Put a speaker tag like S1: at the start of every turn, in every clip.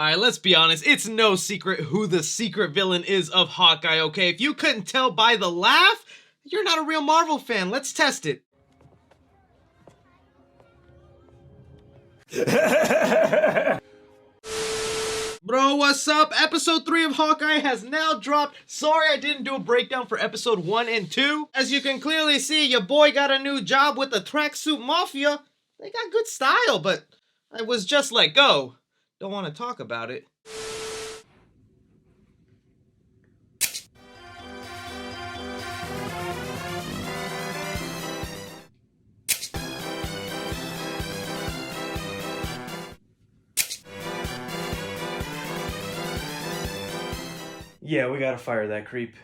S1: Alright, let's be honest, it's no secret who the secret villain is of Hawkeye, okay? If you couldn't tell by the laugh, you're not a real Marvel fan. Let's test it. Bro, what's up? Episode 3 of Hawkeye has now dropped. Sorry I didn't do a breakdown for episode 1 and 2. As you can clearly see, your boy got a new job with the Tracksuit Mafia. They got good style, but I was just let go. Don't want to talk about it. Yeah, we gotta fire that creep.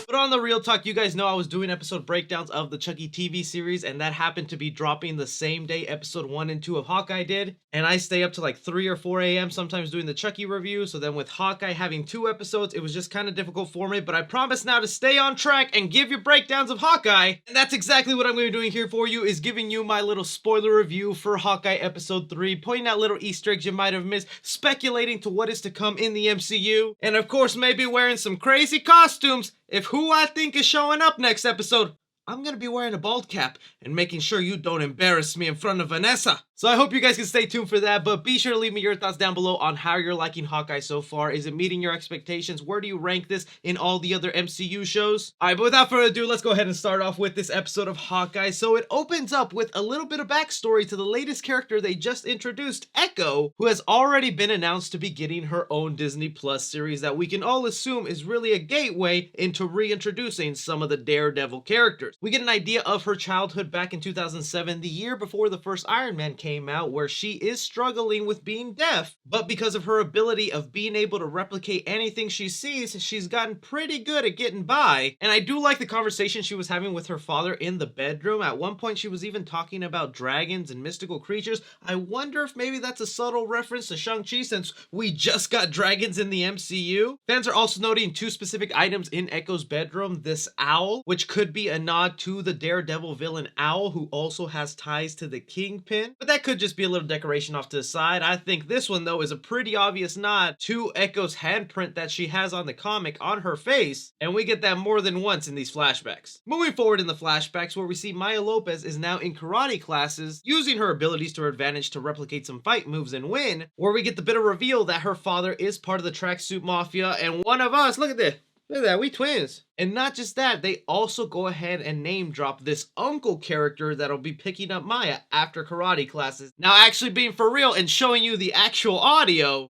S1: But on the real talk, you guys know I was doing episode breakdowns of the Chucky TV series, and that happened to be dropping the same day episode 1 and 2 of Hawkeye did. And I stay up to like 3 or 4 a.m. sometimes doing the Chucky review, so then with Hawkeye having 2 episodes, it was just kind of difficult for me, but I promise now to stay on track and give you breakdowns of Hawkeye. And that's exactly what I'm going to be doing here for you, is giving you my little spoiler review for Hawkeye episode 3, pointing out little Easter eggs you might have missed, speculating to what is to come in the MCU, and of course maybe wearing some crazy costumes if who I think is showing up next episode, I'm gonna be wearing a bald cap and making sure you don't embarrass me in front of Vanessa. So I hope you guys can stay tuned for that, but be sure to leave me your thoughts down below on how you're liking Hawkeye so far. Is it meeting your expectations? Where do you rank this in all the other MCU shows? Alright, but without further ado, let's go ahead and start off with this episode of Hawkeye. So it opens up with a little bit of backstory to the latest character they just introduced, Echo, who has already been announced to be getting her own Disney Plus series that we can all assume is really a gateway into reintroducing some of the Daredevil characters. We get an idea of her childhood back in 2007, the year before the first Iron Man came out, where she is struggling with being deaf, but because of her ability of being able to replicate anything she sees, she's gotten pretty good at getting by. And I do like the conversation she was having with her father in the bedroom. At one point she was even talking about dragons and mystical creatures. I wonder if maybe that's a subtle reference to Shang-Chi, since we just got dragons in the MCU. Fans are also noting 2 specific items in Echo's bedroom. This owl, which could be a nod to the Daredevil villain Owl, who also has ties to the Kingpin, but that could just be a little decoration off to the side. I think this one though is a pretty obvious nod to Echo's handprint that she has on the comic on her face, and we get that more than once in these flashbacks. Moving forward in the flashbacks, where we see Maya Lopez is now in karate classes, using her abilities to her advantage to replicate some fight moves and win, where we get the bit of reveal that her father is part of the Tracksuit Mafia, and one of us, look at this. Look at that, we twins. And not just that, they also go ahead and name drop this uncle character that'll be picking up Maya after karate classes. Now actually being for real and showing you the actual audio,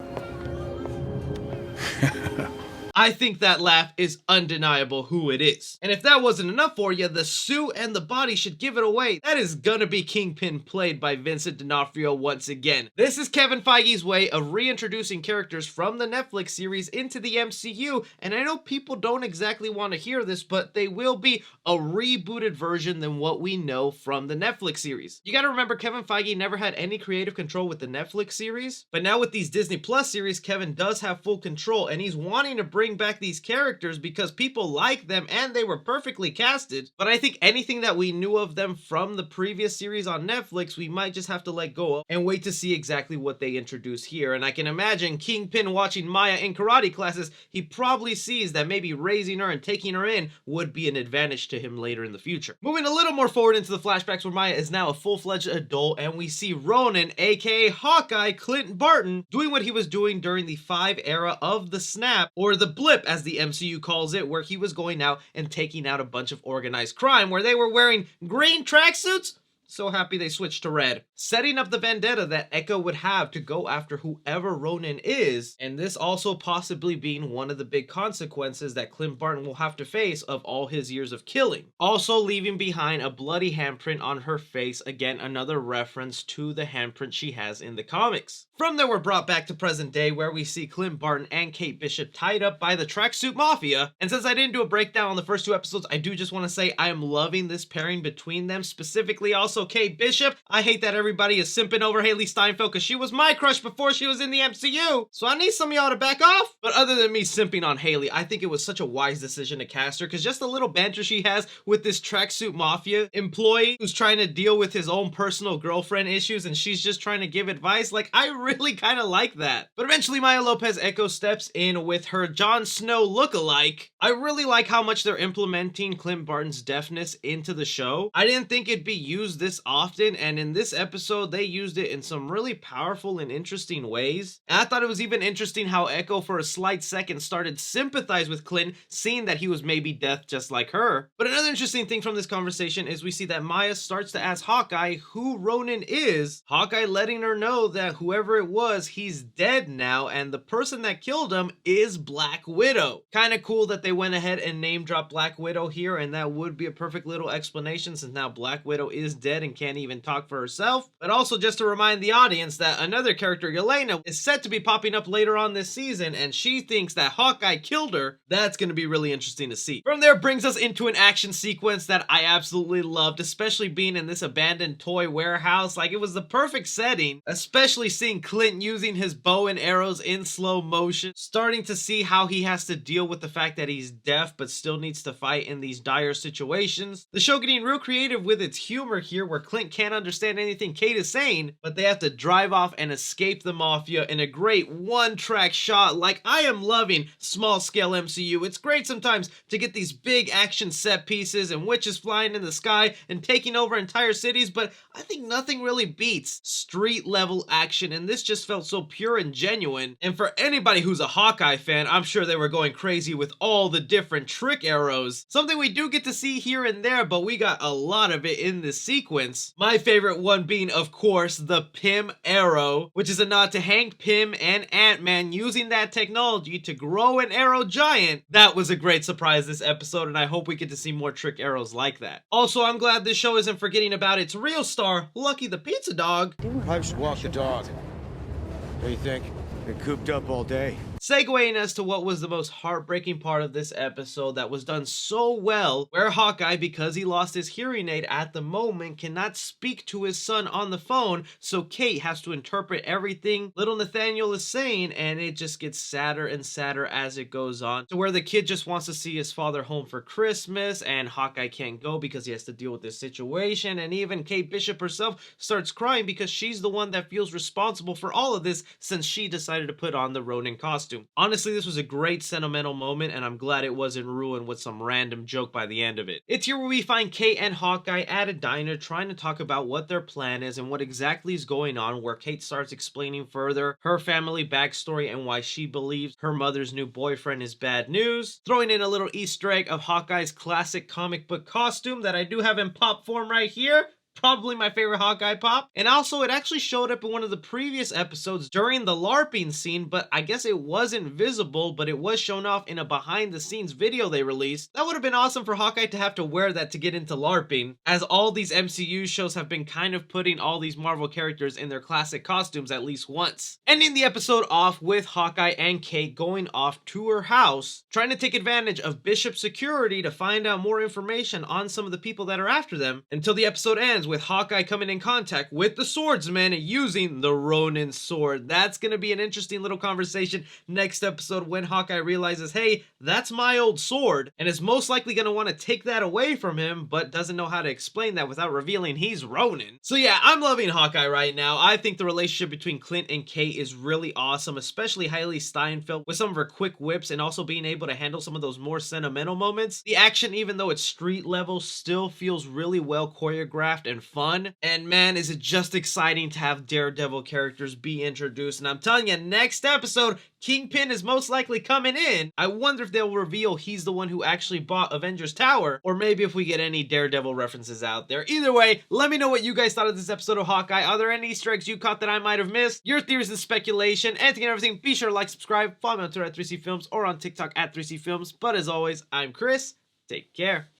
S1: I think that laugh is undeniable who it is. And if that wasn't enough for you, the suit and the body should give it away. That is gonna be Kingpin, played by Vincent D'Onofrio once again. This is Kevin Feige's way of reintroducing characters from the Netflix series into the MCU, and I know people don't exactly want to hear this, but they will be a rebooted version than what we know from the Netflix series. You gotta remember, Kevin Feige never had any creative control with the Netflix series, but now with these Disney Plus series, Kevin does have full control, and he's wanting to bring back these characters because people like them and they were perfectly casted. But I think anything that we knew of them from the previous series on Netflix, we might just have to let go of and wait to see exactly what they introduce here. And I can imagine Kingpin watching Maya in karate classes, he probably sees that maybe raising her and taking her in would be an advantage to him later in the future. Moving a little more forward into the flashbacks, where Maya is now a full-fledged adult, and we see Ronan, aka Hawkeye Clint Barton, doing what he was doing during the 5 era of the Snap, or the Blip as the MCU calls it, where he was going out and taking out a bunch of organized crime where they were wearing green tracksuits. So happy they switched to red. Setting up the vendetta that Echo would have to go after whoever Ronan is, and this also possibly being one of the big consequences that Clint Barton will have to face of all his years of killing. Also leaving behind a bloody handprint on her face, again another reference to the handprint she has in the comics. From there we're brought back to present day, where we see Clint Barton and Kate Bishop tied up by the Tracksuit Mafia, and since I didn't do a breakdown on the first 2 episodes, I do just want to say I am loving this pairing between them, specifically also Also, Kate Bishop, I hate that everybody is simping over Hailee Steinfeld because she was my crush before she was in the MCU. So I need some of y'all to back off. But other than me simping on Hailee, I think it was such a wise decision to cast her because just the little banter she has with this tracksuit mafia employee who's trying to deal with his own personal girlfriend issues and she's just trying to give advice, like, I really kind of like that. But eventually Maya Lopez Echo steps in with her Jon Snow lookalike. I really like how much they're implementing Clint Barton's deafness into the show. I didn't think it'd be used this often, and in this episode they used it in some really powerful and interesting ways. And I thought it was even interesting how Echo for a slight second started sympathize with Clint, seeing that he was maybe deaf just like her. But another interesting thing from this conversation is we see that Maya starts to ask Hawkeye who Ronin is, Hawkeye letting her know that whoever it was, he's dead now, and the person that killed him is Black Widow. Kind of cool that they went ahead and name dropped Black Widow here, and that would be a perfect little explanation since now Black Widow is dead and can't even talk for herself. But also just to remind the audience that another character, Yelena, is set to be popping up later on this season, and she thinks that Hawkeye killed her. That's going to be really interesting to see. From there brings us into an action sequence that I absolutely loved, especially being in this abandoned toy warehouse. Like, it was the perfect setting, especially seeing Clint using his bow and arrows in slow motion, starting to see how he has to deal with the fact that he's deaf but still needs to fight in these dire situations. The show getting real creative with its humor here, where Clint can't understand anything Kate is saying, but they have to drive off and escape the mafia in a great one-track shot. Like, I am loving small-scale MCU. It's great sometimes to get these big action set pieces and witches flying in the sky and taking over entire cities, but I think nothing really beats street-level action, and this just felt so pure and genuine. And for anybody who's a Hawkeye fan, I'm sure they were going crazy with all the different trick arrows. Something we do get to see here and there, but we got a lot of it in this sequence. My favorite one being, of course, the Pym arrow, which is a nod to Hank Pym and Ant-Man using that technology to grow an arrow giant. That was a great surprise this episode, and I hope we get to see more trick arrows like that. Also, I'm glad this show isn't forgetting about its real star, Lucky the Pizza Dog.
S2: I should walk the dog. What do you think? Been cooped up all day.
S1: Segueing us to what was the most heartbreaking part of this episode that was done so well, where Hawkeye, because he lost his hearing aid at the moment, cannot speak to his son on the phone, so Kate has to interpret everything little Nathaniel is saying, and it just gets sadder and sadder as it goes on, to where the kid just wants to see his father home for Christmas, and Hawkeye can't go because he has to deal with this situation, and even Kate Bishop herself starts crying because she's the one that feels responsible for all of this since she decided to put on the Ronin costume. Honestly, this was a great sentimental moment, and I'm glad it wasn't ruined with some random joke by the end of it. It's here where we find Kate and Hawkeye at a diner trying to talk about what their plan is and what exactly is going on, where Kate starts explaining further her family backstory and why she believes her mother's new boyfriend is bad news, throwing in a little Easter egg of Hawkeye's classic comic book costume that I do have in pop form right here. Probably my favorite Hawkeye pop. And also, it actually showed up in one of the previous episodes during the LARPing scene, but I guess it wasn't visible, but it was shown off in a behind-the-scenes video they released. That would have been awesome for Hawkeye to have to wear that to get into LARPing, as all these MCU shows have been kind of putting all these Marvel characters in their classic costumes at least once. Ending the episode off with Hawkeye and Kate going off to her house, trying to take advantage of Bishop's security to find out more information on some of the people that are after them, until the episode ends with Hawkeye coming in contact with the swordsman using the Ronin sword. That's going to be an interesting little conversation next episode when Hawkeye realizes, hey, that's my old sword, and is most likely going to want to take that away from him, but doesn't know how to explain that without revealing he's Ronin. So yeah, I'm loving Hawkeye right now. I think the relationship between Clint and Kate is really awesome, especially Hailee Steinfeld with some of her quick whips and also being able to handle some of those more sentimental moments. The action, even though it's street level, still feels really well choreographed and fun. And man, is it just exciting to have Daredevil characters be introduced. And I'm telling you, next episode, Kingpin is most likely coming in. I wonder if they'll reveal he's the one who actually bought Avengers Tower, or maybe if we get any Daredevil references out there. Either way, let me know what you guys thought of this episode of Hawkeye. Are there any Easter eggs you caught that I might have missed? Your theories and speculation, anything and everything, be sure to like, subscribe, follow me on Twitter at 3C Films, or on TikTok at 3C Films. But as always, I'm Chris. Take care.